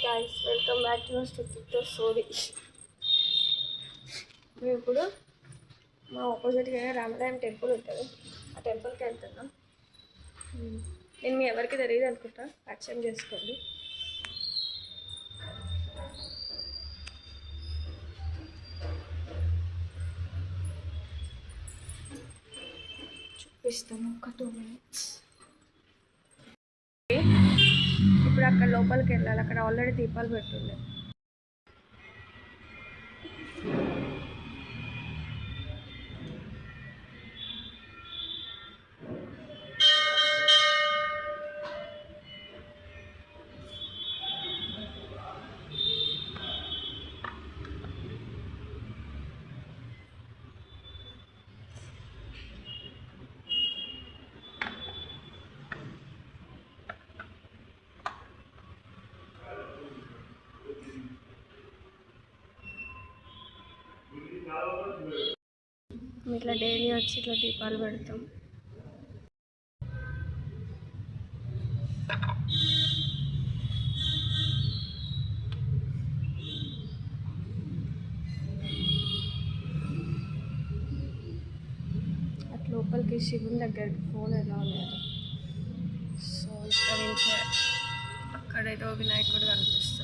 guys, welcome back to Studio Story. మేము ఇప్పుడు మా ఆపోజిట్గా రామరాయం టెంపుల్ ఉంటుంది, ఆ టెంపుల్కి వెళ్తున్నాం. నేను మీ ఎవరికి తెలియదు అనుకుంటా, పరిచయం చేసుకోండి. చూపిస్తాను ఒక 2 minutes. ఇప్పుడు అక్కడ లోపలికి వెళ్ళాలి, అక్కడ ఆల్రెడీ దీపాలు పెట్టుండే. ఇట్లా డైలీ వచ్చి ఇట్లా దీపాలు పెడతాం. అట్లా లోపలికి శివుని దగ్గరికి ఫోన్ ఎలా లేదు. సో ఇక్కడ నుంచి అక్కడ ఏదో వినాయకుడు కనిపిస్తుంది.